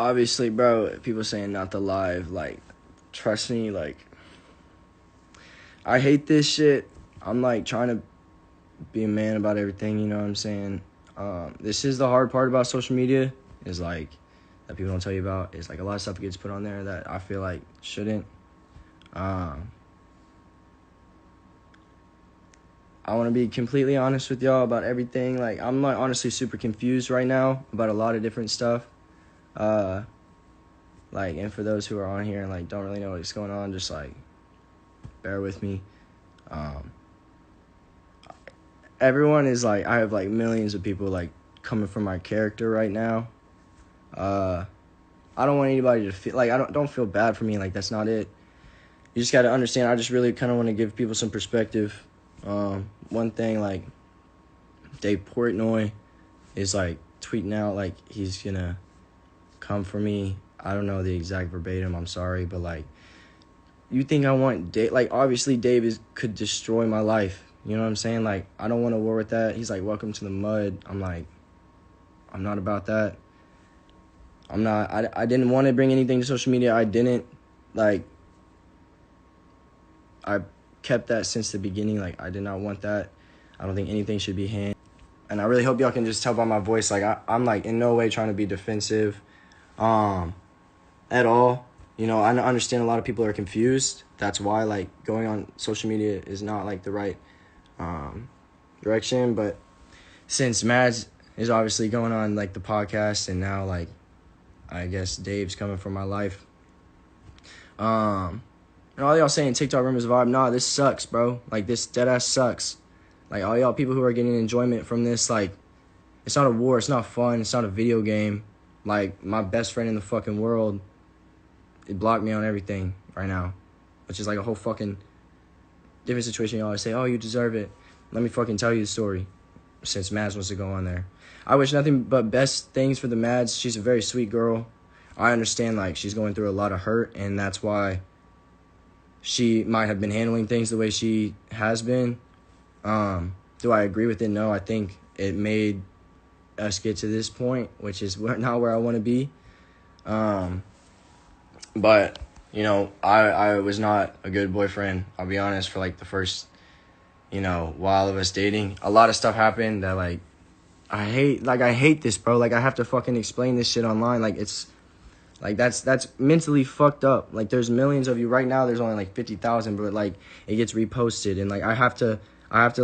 obviously, bro, people saying not the live, like, trust me, like, I hate this shit. I'm, like, trying to be a man about everything, you know what I'm saying? This is the hard part about social media, is, like, that people don't tell you about. Is, like, a lot of stuff gets put on there that I feel like shouldn't. I want to be completely honest with y'all about everything. Like, I'm, like, honestly super confused right now about a lot of different stuff. Like, and for those who are on here and, like, don't really know what's going on, just, like, bear with me. Everyone is, like, I have, like, millions of people, like, coming from my character right now. I don't want anybody to feel, like, don't feel bad for me. Like, that's not it. You just got to understand, I just really kind of want to give people some perspective. One thing, like, Dave Portnoy is, like, tweeting out, like, he's gonna come for me. I don't know the exact verbatim, I'm sorry, but, like, you think I want Dave? Like, obviously Dave could destroy my life. You know what I'm saying? Like, I don't want to war with that. He's like, welcome to the mud. I'm like, I'm not about that. I'm not, I didn't want to bring anything to social media. I didn't, like, I kept that since the beginning. Like, I did not want that. I don't think anything should be handled. And I really hope y'all can just tell by my voice, like, I'm, like, in no way trying to be defensive at all. You know, I understand a lot of people are confused. That's why, like, going on social media is not, like, the right direction. But since Mads is obviously going on, like, the podcast, and now, like, I guess Dave's coming from my life. And all y'all saying TikTok rumors vibe, nah, this sucks, bro. Like, this deadass sucks. Like, all y'all people who are getting enjoyment from this, like, it's not a war, it's not fun, it's not a video game. Like, my best friend in the fucking world, it blocked me on everything right now, which is, like, a whole fucking different situation. Y'all always say, oh, you deserve it. Let me fucking tell you the story, since Mads wants to go on there. I wish nothing but best things for the Mads. She's a very sweet girl. I understand, like, she's going through a lot of hurt, and that's why she might have been handling things the way she has been. Do I agree with it? No, I think it made us get to this point, which is not where I want to be. But, you know, I was not a good boyfriend, I'll be honest, for, like, the first, you know, while of us dating. A lot of stuff happened that, like, I hate this, bro. Like, I have to fucking explain this shit online. Like, it's, like, that's mentally fucked up. Like, there's millions of you. Right now, there's only, like, 50,000, but, like, it gets reposted. And, like, I have to,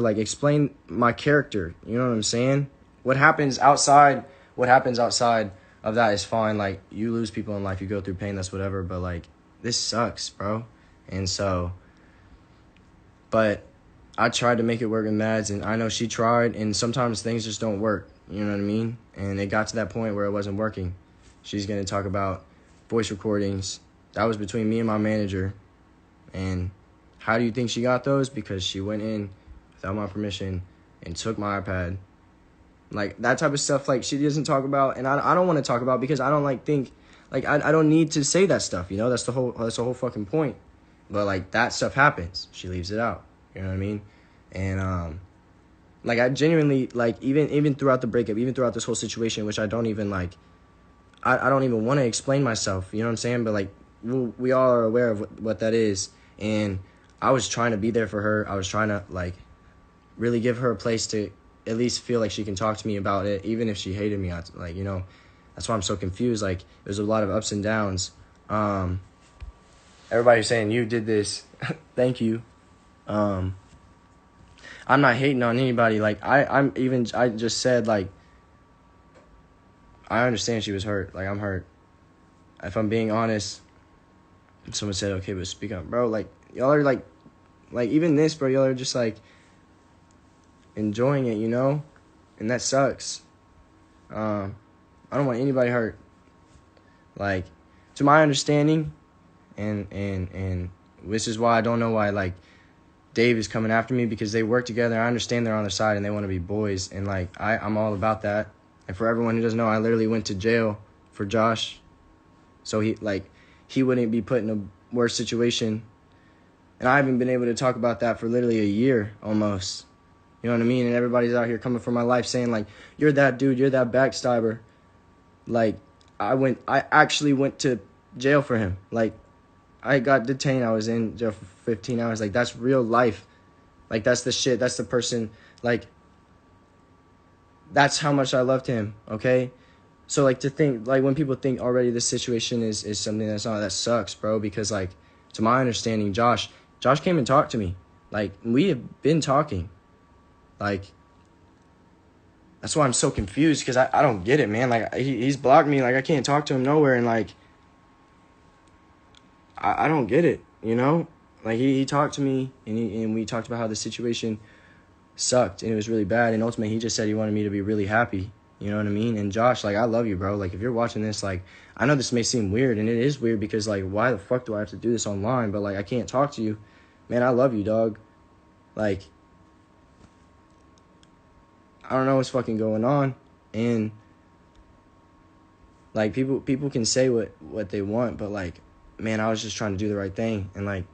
like, explain my character. You know what I'm saying? What happens outside of that is fine. Like, you lose people in life, you go through pain, that's whatever. But, like, this sucks, bro. And so, but I tried to make it work with Mads, and I know she tried, and sometimes things just don't work. You know what I mean? And it got to that point where it wasn't working. She's going to talk about voice recordings. That was between me and my manager. And how do you think she got those? Because she went in without my permission and took my iPad. Like, that type of stuff, like, she doesn't talk about, and I don't want to talk about, because I don't, like, think, like, I don't need to say that stuff, you know? That's the whole fucking point. But, like, that stuff happens. She leaves it out. You know what I mean? And, like, I genuinely, like, even throughout the breakup, even throughout this whole situation, which I don't even, like, I don't even want to explain myself, you know what I'm saying? But, like, we all are aware of what that is. And I was trying to be there for her. I was trying to, like, really give her a place to at least feel like she can talk to me about it, even if she hated me. Like, you know, that's why I'm so confused. Like, there's a lot of ups and downs. Everybody's saying, you did this. Thank you. I'm not hating on anybody. Like, I just said, like, I understand she was hurt. Like, I'm hurt. If I'm being honest, someone said, okay, but speak up. Bro, like, y'all are, like, even this, bro, y'all are just, like, enjoying it, you know? And that sucks. I don't want anybody hurt. Like, to my understanding, and this is why I don't know why, like, Dave is coming after me, because they work together. I understand they're on their side and they want to be boys. And, like, I'm all about that. And for everyone who doesn't know, I literally went to jail for Josh. So he wouldn't be put in a worse situation. And I haven't been able to talk about that for literally a year almost. You know what I mean? And everybody's out here coming for my life saying, like, you're that dude, you're that backstabber. Like, I actually went to jail for him. Like, I got detained. I was in jail for 15 hours. Like, that's real life. Like, that's the shit. That's the person. Like, that's how much I loved him, okay? So, like, to think, like, when people think already this situation is something that's not, that sucks, bro. Because, like, to my understanding, Josh came and talked to me. Like, we have been talking. Like, that's why I'm so confused, because I don't get it, man. Like, he's blocked me. Like, I can't talk to him nowhere, and, like, I don't get it, you know? Like, he talked to me, and we talked about how the situation sucked, and it was really bad, and ultimately, he just said he wanted me to be really happy, you know what I mean? And Josh, like, I love you, bro. Like, if you're watching this, like, I know this may seem weird, and it is weird, because, like, why the fuck do I have to do this online? But, like, I can't talk to you. Man, I love you, dog. Like, I don't know what's fucking going on, and, like, people can say what they want, but, like, man, I was just trying to do the right thing, and, like,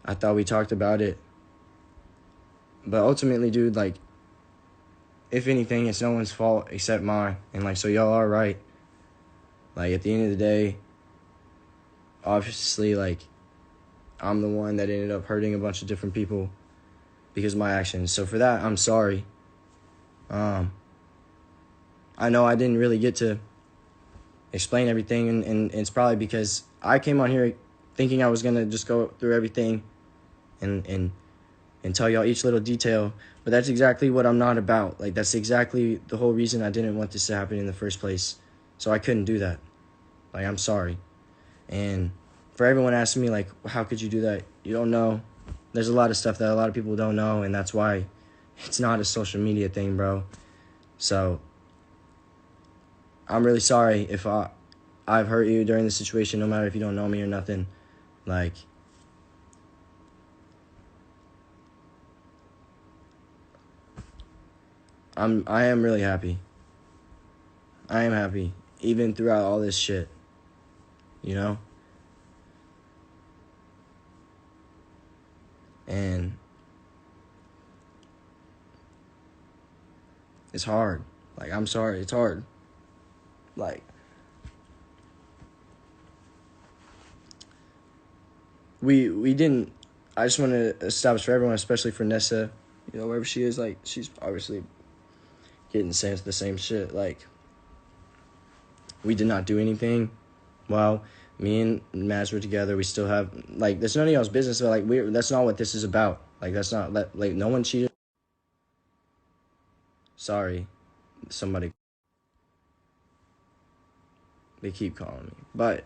I thought we talked about it, but ultimately, dude, like, if anything, it's no one's fault except mine, and, like, so y'all are right. Like, at the end of the day, obviously, like, I'm the one that ended up hurting a bunch of different people because of my actions, so for that, I'm sorry. I know I didn't really get to explain everything, and it's probably because I came on here thinking I was going to just go through everything and tell y'all each little detail, but that's exactly what I'm not about. Like, that's exactly the whole reason I didn't want this to happen in the first place, so I couldn't do that. Like, I'm sorry. And for everyone asking me, like, how could you do that? You don't know. There's a lot of stuff that a lot of people don't know, and that's why it's not a social media thing, bro. So I'm really sorry if I've hurt you during the situation, no matter if you don't know me or nothing. Like, I am really happy. I am happy, even throughout all this shit, you know? And it's hard. Like, I'm sorry, it's hard. Like, we didn't, I just want to establish for everyone, especially for Nessa, you know, wherever she is, like, she's obviously getting the same shit. Like, we did not do anything. Well, me and Maz were together. We still have, like, that's none of y'all's business, but, like, that's not what this is about. Like, that's not, like, no one cheated. Sorry, somebody, they keep calling me. But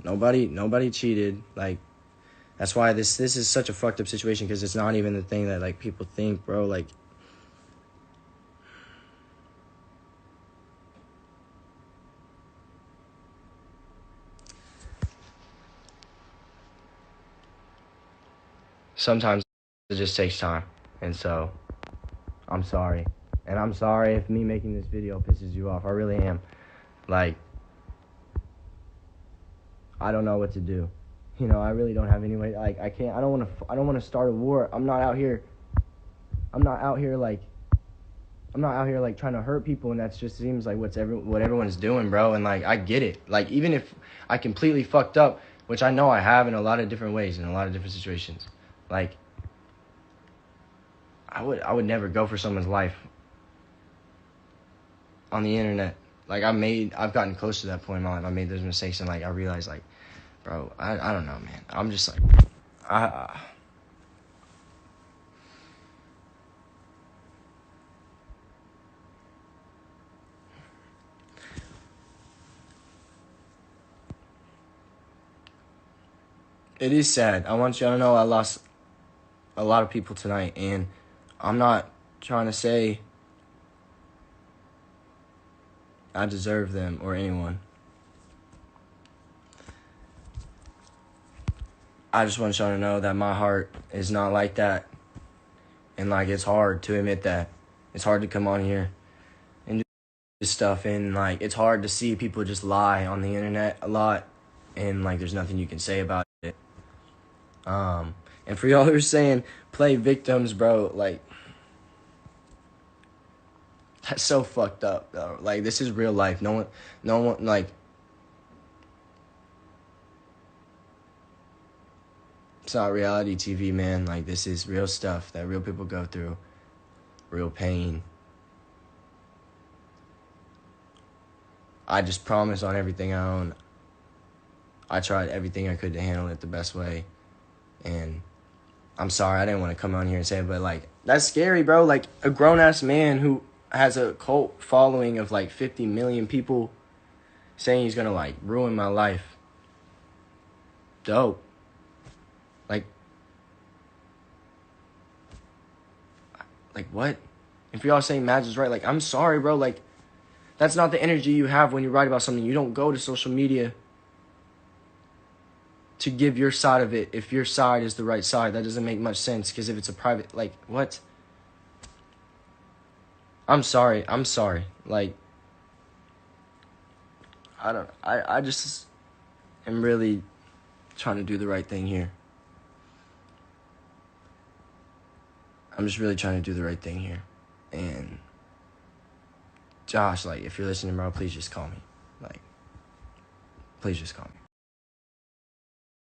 nobody cheated. Like, that's why this is such a fucked up situation, because it's not even the thing that, like, people think, bro. Like, sometimes it just takes time. And so, I'm sorry. And I'm sorry if me making this video pisses you off. I really am. Like, I don't know what to do. You know, I really don't have any way. Like, I don't want to start a war. I'm not out here like trying to hurt people, and that just seems like what everyone's doing, bro. And, like, I get it. Like, even if I completely fucked up, which I know I have in a lot of different ways, in a lot of different situations, like, I would never go for someone's life on the internet. Like, I've gotten close to that point in my life. I made those mistakes, and, like, I realized, like, bro, I don't know, man. I'm just like, it is sad. I want you to know I lost a lot of people tonight, and I'm not trying to say I deserve them or anyone. I just want y'all to know that my heart is not like that. And, like, it's hard to admit that. It's hard to come on here and do this stuff. And, like, it's hard to see people just lie on the internet a lot. And, like, there's nothing you can say about it. And for y'all who are saying play victims, bro, like, That's so fucked up, though. Like, this is real life. No one, like, it's not reality TV, man. Like, this is real stuff that real people go through. Real pain. I just promise on everything I own. I tried everything I could to handle it the best way. And I'm sorry, I didn't want to come on here and say it, but, like, that's scary, bro. Like, a grown-ass man who has a cult following of, like, 50 million people saying he's going to, like, ruin my life. Dope. Like, what? If y'all saying Mads is right, like, I'm sorry, bro. Like, that's not the energy you have when you write about something. You don't go to social media to give your side of it if your side is the right side. That doesn't make much sense, because if it's a private, like, what? I'm sorry. Like, I just am really trying to do the right thing here. I'm just really trying to do the right thing here. And Josh, like, if you're listening, bro, please just call me. Like, please just call me.